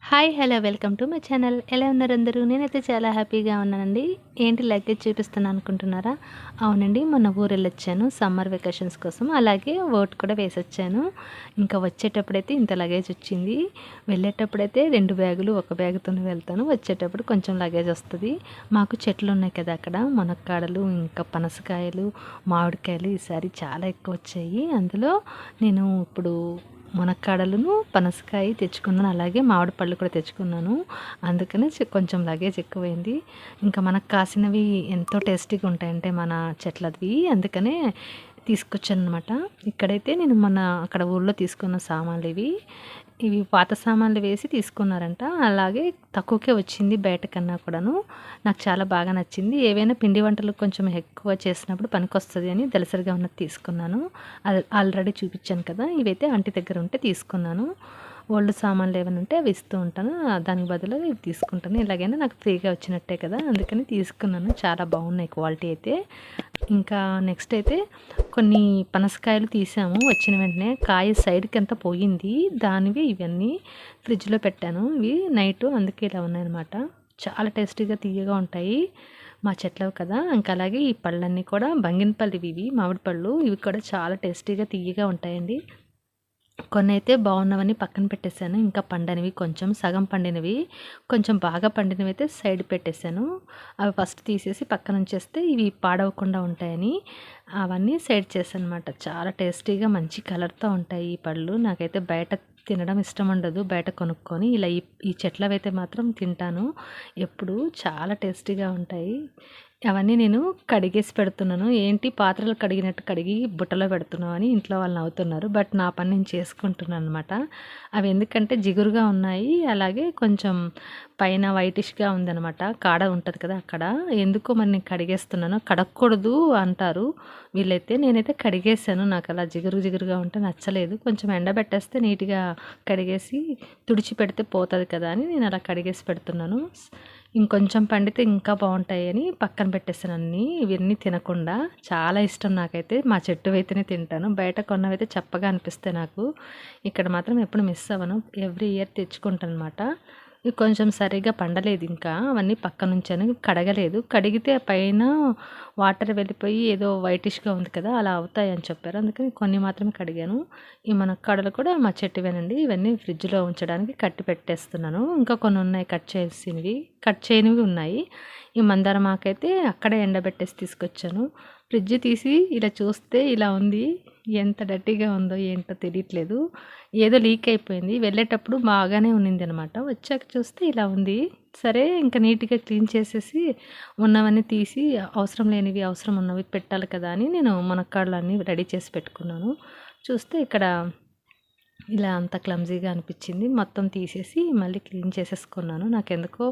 Hi hello welcome to my channel. ఎలా ఉన్నారు అందరూ? నేనైతే చాలా హ్యాపీగా ఉన్నానండి. ఏంటి లగేజ్ చూపిస్తున్నాను అనుకుంటున్నారా? అవునండి, మొన్న ఊరు వెళ్ళొచ్చాను సమ్మర్ వెకేషన్స్ కోసం. అలాగే ఓట్ కూడా వేసొచ్చాను. ఇంకా వచ్చేటప్పుడైతే ఇంత లగేజ్ వచ్చింది. వెళ్ళేటప్పుడైతే 2 బ్యాగులు ఒక బ్యాగుతోనే వెళ్తాను. వచ్చేటప్పుడు కొంచెం లగేజ్ వస్తుంది. మాకు చెట్లు ఉన్నాయి కదా అక్కడ, మునక్కాడలు ఇంకా పనసకాయలు, మామిడికాయలు ఈసారి చాలా ఎక్కువ వచ్చాయి. అందులో నేను ఇప్పుడు మునక్కాడలను పనసకాయ తెచ్చుకున్నాను, అలాగే మామిడి పళ్ళు కూడా తెచ్చుకున్నాను. అందుకని కొంచెం లగేజ్ ఎక్కువైంది. ఇంకా మనకు కాసినవి ఎంతో టేస్టీగా ఉంటాయంటే మన చెట్లవి, అందుకనే తీసుకొచ్చాను అనమాట. ఇక్కడైతే నేను మొన్న అక్కడ ఊళ్ళో తీసుకున్న సామాన్లు ఇవి పాత సామాన్లు వేసి తీసుకున్నారంట. అలాగే తక్కువకే వచ్చింది బయట కన్నా కూడాను. నాకు చాలా బాగా నచ్చింది. ఏవైనా పిండి వంటలు కొంచెం ఎక్కువ చేసినప్పుడు పనికొస్తుంది అని దళసరిగా ఉన్నది తీసుకున్నాను. అది ఆల్రెడీ చూపించాను కదా. ఇవైతే ఆంటీ దగ్గర ఉంటే తీసుకున్నాను. ఓల్డ్ సామాన్లు ఏమైనా ఉంటే అవి ఇస్తూ ఉంటాను, దానికి బదులు ఇవి తీసుకుంటాను. ఇలాగైనా నాకు ఫ్రీగా వచ్చినట్టే కదా, అందుకని తీసుకున్నాను. చాలా బాగున్నాయి క్వాలిటీ అయితే. ఇంకా నెక్స్ట్ అయితే కొన్ని పనసకాయలు తీసాము. వచ్చిన వెంటనే కాయ సైడ్కి అంతా పోయింది, దానివి ఇవన్నీ ఫ్రిడ్జ్లో పెట్టాను. ఇవి నైట్, అందుకే ఇలా ఉన్నాయన్నమాట. చాలా టేస్టీగా తీయగా ఉంటాయి, మా చెట్లవి కదా. ఇంకా అలాగే ఈ పళ్ళన్నీ కూడా బంగినపల్లి, ఇవి మామిడి పళ్ళు, ఇవి కూడా చాలా టేస్టీగా తీయగా ఉంటాయండి. కొన్ని అయితే బాగున్నవని పక్కన పెట్టేశాను. ఇంకా పండనివి కొంచెం సగం పండినవి, కొంచెం బాగా పండినవి అయితే సైడ్ పెట్టేశాను. అవి ఫస్ట్ తీసేసి పక్కన ఉంచేస్తే ఇవి పాడవకుండా ఉంటాయని అవన్నీ సైడ్ చేశాను అనమాట. చాలా టేస్టీగా మంచి కలర్తో ఉంటాయి ఈ పళ్ళు. నాకైతే బయట తినడం ఇష్టం ఉండదు, బయట కొనుక్కొని. ఇలా ఈ చెట్లవైతే మాత్రం తింటాను ఎప్పుడు. చాలా టేస్టీగా ఉంటాయి. అవన్నీ నేను కడిగేసి పెడుతున్నాను. ఏంటి పాత్రలు కడిగినట్టు కడిగి బుట్టలో పెడుతున్నావు అని ఇంట్లో వాళ్ళు నవ్వుతున్నారు. బట్ నా పని నేను చేసుకుంటున్నాను అనమాట. అవి ఎందుకంటే జిగురుగా ఉన్నాయి, అలాగే కొంచెం పైన వైటిష్గా ఉందనమాట. కాడ ఉంటుంది కదా అక్కడ. ఎందుకో మరి నేను కడిగేస్తున్నాను. కడగకూడదు అంటారు వీళ్ళైతే, నేనైతే కడిగేసాను. నాకు అలా జిగురుగా ఉంటే నచ్చలేదు. కొంచెం ఎండబెట్టేస్తే నీట్గా కడిగేసి తుడిచి పెడితే పోతుంది కదా అని నేను అలా కడిగేసి పెడుతున్నాను. ఇంకొంచెం పండితే ఇంకా బాగుంటాయి అని పక్కన పెట్టేస్తాను అన్నీ. ఇవన్నీ తినకుండా. చాలా ఇష్టం నాకైతే. మా చెట్టు అయితేనే తింటాను, బయట కొన్నవైతే చప్పగా అనిపిస్తాయి నాకు. ఇక్కడ మాత్రం ఎప్పుడు మిస్ అవ్వను, ఎవ్రీ ఇయర్ తెచ్చుకుంటాను అనమాట. ఇవి కొంచెం సరిగ్గా పండలేదు, ఇంకా అవన్నీ పక్కన ఉంచాను. కడగలేదు, కడిగితే పైన వాటర్ వెళ్ళిపోయి ఏదో వైటిష్గా ఉంది కదా, అలా అవుతాయి అని చెప్పారు. అందుకని కొన్ని మాత్రమే కడిగాను. ఈ మునక్కాడలు కూడా మా చెట్టువేనండి. ఇవన్నీ ఫ్రిడ్జ్లో ఉంచడానికి కట్టి పెట్టేస్తున్నాను. ఇంకా కొన్ని ఉన్నాయి కట్ చేసినవి, కట్ చేయనివి ఉన్నాయి. ఈ మందారం ఆకైతే అక్కడే ఎండబెట్టేసి తీసుకొచ్చాను. ఫ్రిడ్జ్ తీసి ఇలా చూస్తే ఇలా ఉంది. ఎంత డర్టీగా ఉందో ఏంటో తెలియట్లేదు. ఏదో లీక్ అయిపోయింది. వెళ్ళేటప్పుడు బాగానే ఉన్నింది అనమాట. వచ్చాక చూస్తే ఇలా ఉంది. సరే ఇంకా నీట్గా క్లీన్ చేసేసి ఉన్నవన్నీ తీసి అవసరం లేనివి అవసరం ఉన్నవి పెట్టాలి కదా అని నేను మునక్కాడలు అన్నీ రెడీ చేసి పెట్టుకున్నాను. చూస్తే ఇక్కడ ఇలా అంత క్లమ్జీగా అనిపించింది. మొత్తం తీసేసి మళ్ళీ క్లీన్ చేసేసుకున్నాను. నాకెందుకో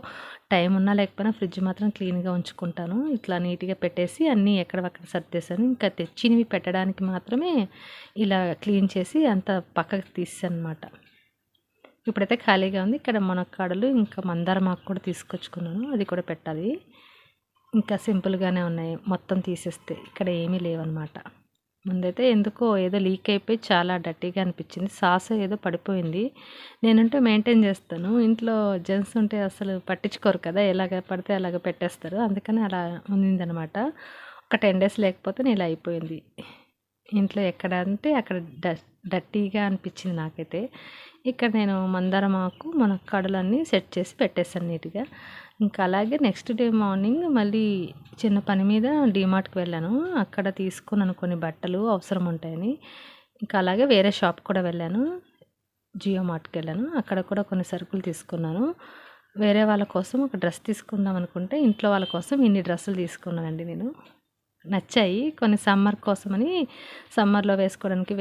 టైం ఉన్నా లేకపోయినా ఫ్రిడ్జ్ మాత్రం క్లీన్గా ఉంచుకుంటాను. ఇట్లా నీట్గా పెట్టేసి అన్నీ ఎక్కడవక్కడ సర్దేశాను. ఇంకా తెచ్చినవి పెట్టడానికి మాత్రమే ఇలా క్లీన్ చేసి అంత పక్కకు తీసాను అనమాట. ఇప్పుడైతే ఖాళీగా ఉంది. ఇక్కడ మునక్కాడలు ఇంకా మందారం ఆకు కూడా తీసుకొచ్చుకున్నాను, అది కూడా పెట్టాలి. ఇంకా సింపుల్గానే ఉన్నాయి మొత్తం తీసేస్తే. ఇక్కడ ఏమీ లేవన్నమాట. ముందైతే ఎందుకో ఏదో లీక్ అయిపోయి చాలా డర్టీగా అనిపించింది. సాస్ ఏదో పడిపోయింది. నేనంటే మెయింటైన్ చేస్తాను, ఇంట్లో జెంట్స్ ఉంటే అసలు పట్టించుకోరు కదా, ఎలాగ పడితే అలాగ పెట్టేస్తారు. అందుకని అలా ఉందనమాట. ఒక 10 డేస్ లేకపోతే నేను ఇలా అయిపోయింది. ఇంట్లో ఎక్కడ అంటే అక్కడ డర్టీగా అనిపించింది నాకైతే. ఇక్కడ నేను మందారం ఆకు మునక్కాడలన్నీ సెట్ చేసి పెట్టేశాను నీట్గా. ఇంకా అలాగే నెక్స్ట్ డే మార్నింగ్ మళ్ళీ చిన్న పని మీద డీమార్ట్కి వెళ్ళాను. అక్కడ తీసుకున్నాను కొన్ని బట్టలు అవసరం ఉంటాయని. ఇంకా అలాగే వేరే షాప్ కూడా వెళ్ళాను, జియో మార్ట్కి వెళ్ళాను. అక్కడ కూడా కొన్ని సరుకులు తీసుకున్నాను. వేరే వాళ్ళ కోసం ఒక డ్రెస్ తీసుకుందాం అనుకుంటే ఇంట్లో వాళ్ళ కోసం ఇన్ని డ్రెస్సులు తీసుకున్నానండి నేను. నచ్చాయి కొన్ని సమ్మర్ కోసమని, సమ్మర్లో వేసుకోవడానికి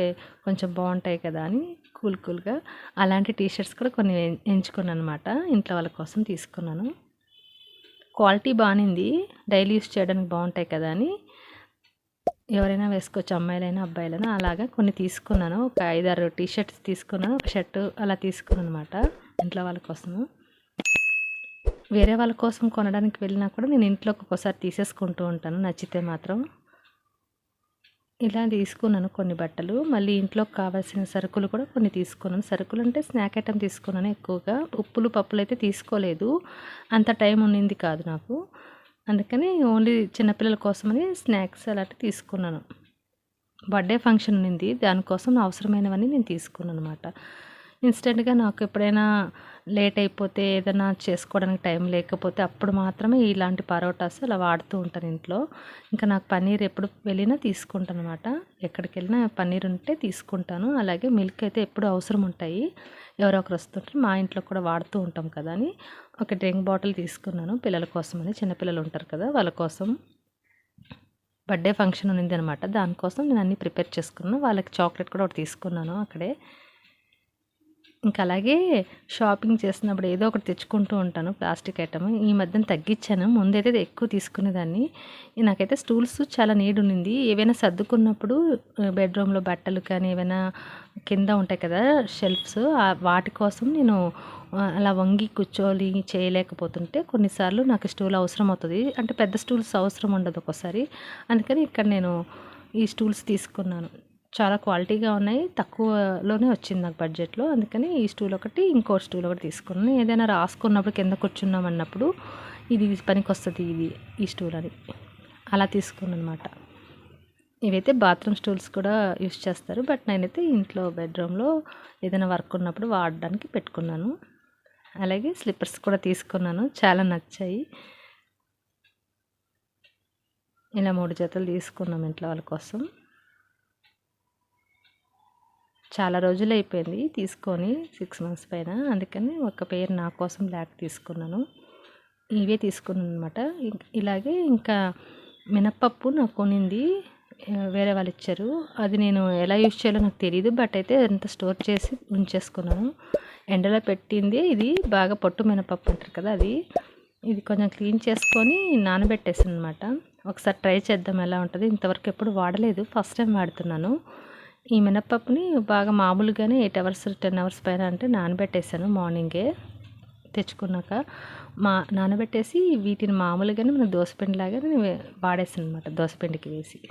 కొంచెం బాగుంటాయి కదా అని కూల్గా అలాంటి టీషర్ట్స్ కూడా కొన్ని ఎంచుకున్నాను అనమాట. ఇంట్లో వాళ్ళ కోసం తీసుకున్నాను. క్వాలిటీ బాగుంది, డైలీ యూస్ చేయడానికి బాగుంటాయి కదా అని ఎవరైనా వేసుకోవచ్చు, అమ్మాయిలైనా అబ్బాయిలైనా. అలాగా కొన్ని తీసుకున్నాను. ఒక 5-6 టీషర్ట్స్ తీసుకున్నాను, ఒక షర్టు అలా తీసుకున్నాను అనమాట ఇంట్లో వాళ్ళ కోసము. వేరే వాళ్ళ కోసం కొనడానికి వెళ్ళినా కూడా నేను ఇంట్లోకి ఒక్కోసారి తీసేసుకుంటూ ఉంటాను నచ్చితే మాత్రం. ఇలా తీసుకున్నాను కొన్ని బట్టలు. మళ్ళీ ఇంట్లోకి కావాల్సిన సరుకులు కూడా కొన్ని తీసుకున్నాను. సరుకులు అంటే స్నాక్ ఐటెమ్ తీసుకున్నాను ఎక్కువగా. ఉప్పులు, పప్పులైతే తీసుకోలేదు. అంత టైం ఉండింది కాదు నాకు. అందుకని ఓన్లీ చిన్నపిల్లల కోసమని స్నాక్స్ అలాంటివి తీసుకున్నాను. బర్త్డే ఫంక్షన్ ఉండింది. దానికోసం అవసరమైనవన్నీ నేను తీసుకున్నాను అనమాట. ఇన్స్టెంట్గా నాకు ఎప్పుడైనా లేట్ అయిపోతే ఏదైనా చేసుకోవడానికి టైం లేకపోతే అప్పుడు మాత్రమే ఇలాంటి పరోటాస్ అలా వాడుతూ ఉంటాను ఇంట్లో. ఇంకా నాకు పన్నీర్ ఎప్పుడు వెళ్ళినా తీసుకుంటాను అనమాట. ఎక్కడికి వెళ్ళినా పన్నీర్ ఉంటే తీసుకుంటాను. అలాగే మిల్క్ అయితే ఎప్పుడు అవసరం ఉంటాయి. ఎవరో ఒకరు వస్తుంటే మా ఇంట్లో కూడా వాడుతూ ఉంటాం కదా అని ఒక డ్రింక్ బాటిల్ తీసుకున్నాను పిల్లల కోసమని. చిన్నపిల్లలు ఉంటారు కదా వాళ్ళ కోసం. బర్త్డే ఫంక్షన్ ఉంది అనమాట. దానికోసం నేను అన్నీ ప్రిపేర్ చేసుకున్నాను. వాళ్ళకి చాక్లెట్ కూడా ఒకటి తీసుకున్నాను అక్కడే. ఇంకా అలాగే షాపింగ్ చేసినప్పుడు ఏదో ఒకటి తెచ్చుకుంటూ ఉంటాను ప్లాస్టిక్ ఐటమ్. ఈ మధ్యన తగ్గించాను. ముందైతే ఎక్కువ తీసుకునేదాన్ని. నాకైతే స్టూల్స్ చాలా నీడ్ ఉండింది. ఏవైనా సర్దుకున్నప్పుడు బెడ్రూమ్లో బట్టలు కానీ ఏవైనా కింద ఉంటాయి కదా షెల్ఫ్స్, వాటి కోసం నేను అలా వంగి కూర్చోని చేయలేకపోతుంటే కొన్నిసార్లు నాకు స్టూల్ అవసరం అవుతుంది. అంటే పెద్ద స్టూల్స్ అవసరం ఉండదు ఒక్కోసారి. అందుకని ఇక్కడ నేను ఈ స్టూల్స్ తీసుకున్నాను. చాలా క్వాలిటీగా ఉన్నాయి. తక్కువలోనే వచ్చింది నాకు బడ్జెట్లో. అందుకని ఈ స్టూల్ ఒకటి, ఇంకో స్టూల్ ఒకటి తీసుకున్నాను. ఏదైనా రాసుకున్నప్పుడు కింద కూర్చున్నాం అన్నప్పుడు ఇది పనికి వస్తుంది ఈ స్టూల్ అని అలా తీసుకున్నాను అనమాట. ఇవైతే బాత్రూమ్ స్టూల్స్ కూడా యూస్ చేస్తారు. బట్ నేనైతే ఇంట్లో బెడ్రూమ్లో ఏదైనా వర్క్ ఉన్నప్పుడు వాడడానికి పెట్టుకున్నాను. అలాగే స్లిప్పర్స్ కూడా తీసుకున్నాను. చాలా నచ్చాయి. ఇలా 3 జతలు తీసుకున్నాం ఇంట్లో వాళ్ళ కోసం. చాలా రోజులు అయిపోయింది తీసుకొని, 6 మంత్స్ పైన. అందుకని ఒక పేరు నా కోసం బ్లాక్ తీసుకున్నాను. ఇవే తీసుకున్నాను అనమాట. ఇలాగే ఇంకా మినప్పప్పు నాకు కొనింది వేరే వాళ్ళు ఇచ్చారు. అది నేను ఎలా యూజ్ చేయాలో నాకు తెలియదు. బట్ అయితే అంత స్టోర్ చేసి ఉంచేసుకున్నాను. ఎండలో పెట్టింది ఇది. బాగా పొట్టు మినపప్పు అంటారు కదా అది. ఇది కొంచెం క్లీన్ చేసుకొని నానబెట్టేసాను అనమాట. ఒకసారి ట్రై చేద్దాం ఎలా ఉంటుంది. ఇంతవరకు ఎప్పుడు వాడలేదు, ఫస్ట్ టైం వాడుతున్నాను. ఈ మినపప్పుని బాగా మామూలుగానే 8 అవర్స్ 10 అవర్స్ పైన అంటే నానబెట్టేసాను మార్నింగే తెచ్చుకున్నాక. నానబెట్టేసి వీటిని మామూలుగానే మనం దోసపిండిలాగానే వాడేసాను అనమాట. దోసపిండికి వేసి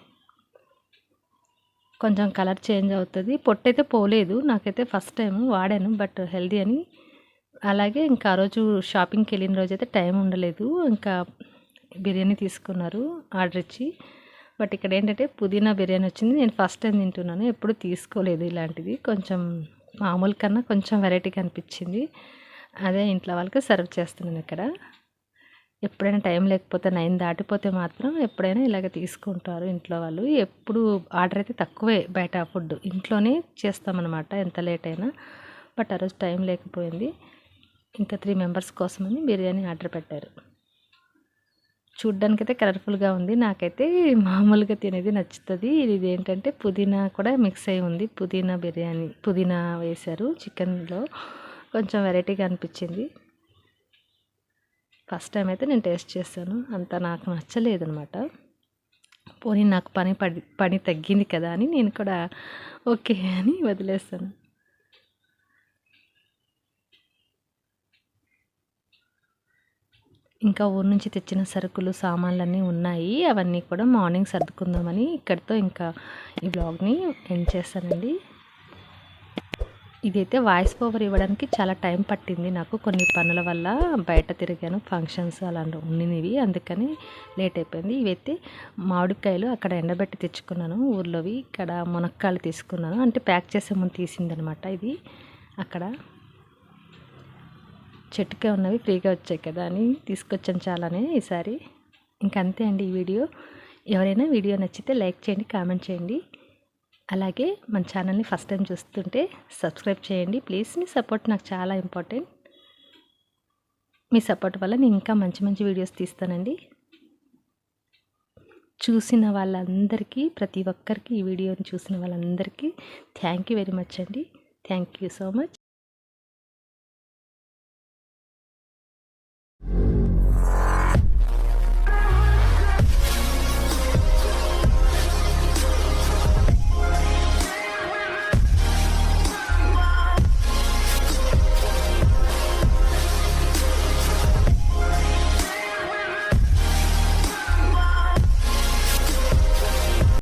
కొంచెం కలర్ చేంజ్ అవుతుంది. పొట్టయితే పోలేదు. నాకైతే ఫస్ట్ టైం వాడాను బట్ హెల్దీ అని. అలాగే ఇంకా ఆ రోజు షాపింగ్కి వెళ్ళిన రోజు అయితే టైం ఉండలేదు. ఇంకా బిర్యానీ తీసుకున్నారు ఆర్డర్ ఇచ్చి. బట్ ఇక్కడ ఏంటంటే పుదీనా బిర్యానీ వచ్చింది. నేను ఫస్ట్ టైం తింటున్నాను. ఎప్పుడు తీసుకోలేదు ఇలాంటిది. కొంచెం మామూలు కన్నా కొంచెం వెరైటీగా అనిపించింది. అదే ఇంట్లో వాళ్ళకి సర్వ్ చేస్తున్నాను ఇక్కడ. ఎప్పుడైనా టైం లేకపోతే 9 దాటిపోతే మాత్రం ఎప్పుడైనా ఇలాగ తీసుకుంటారు ఇంట్లో వాళ్ళు. ఎప్పుడు ఆర్డర్ అయితే తక్కువే బయట ఫుడ్. ఇంట్లోనే చేస్తామన్నమాట ఎంత లేట్ అయినా. బట్ ఆ రోజు టైం లేకపోయింది. ఇంకా 3 మెంబర్స్ కోసమని బిర్యానీ ఆర్డర్ పెట్టారు. చూడ్డానికైతే కలర్ఫుల్గా ఉంది. నాకైతే మామూలుగా తినేది నచ్చుతుంది. ఇది ఏంటంటే పుదీనా కూడా మిక్స్ అయి ఉంది. పుదీనా బిర్యానీ, పుదీనా వేశారు చికెన్లో. కొంచెం వెరైటీగా అనిపించింది. ఫస్ట్ టైం అయితే నేను టేస్ట్ చేశాను. అంత నాకు నచ్చలేదు అనమాట. పోనీ నాకు పని తగ్గింది కదా అని నేను కూడా ఓకే అని వదిలేస్తాను. ఇంకా ఊరు నుంచి తెచ్చిన సరుకులు సామాన్లన్నీ ఉన్నాయి. అవన్నీ కూడా మార్నింగ్ సర్దుకుందామని ఇక్కడితో ఇంకా ఈ బ్లాగ్ని ఎండ్ చేస్తానండి. ఇదైతే వాయిస్ ఓవర్ ఇవ్వడానికి చాలా టైం పట్టింది నాకు. కొన్ని పనుల వల్ల బయట తిరిగాను, ఫంక్షన్స్ అలాంటి ఉన్నినవి, అందుకని లేట్ అయిపోయింది. ఇవైతే మామిడికాయలు అక్కడ ఎండబెట్టి తెచ్చుకున్నాను ఊర్లోవి. ఇక్కడ మునక్కాయలు తీసుకున్నాను. అంటే ప్యాక్ చేసే ముందు తీసిందనమాట ఇది. అక్కడ చెట్టుకే ఉన్నవి ఫ్రీగా వచ్చాయి కదా అని తీసుకొచ్చాను చాలానే ఈసారి. ఇంకంతే అండి ఈ వీడియో. ఎవరైనా వీడియో నచ్చితే లైక్ చేయండి, కామెంట్ చేయండి. అలాగే మన ఛానల్ని ఫస్ట్ టైం చూస్తుంటే సబ్స్క్రైబ్ చేయండి ప్లీజ్. మీ సపోర్ట్ నాకు చాలా ఇంపార్టెంట్. మీ సపోర్ట్ వల్ల నేను ఇంకా మంచి మంచి వీడియోస్ తీస్తానండి. చూసిన వాళ్ళందరికీ, ప్రతి ఒక్కరికి, ఈ వీడియోని చూసిన వాళ్ళందరికీ థ్యాంక్ యూ వెరీ మచ్ అండి. Thank you so much.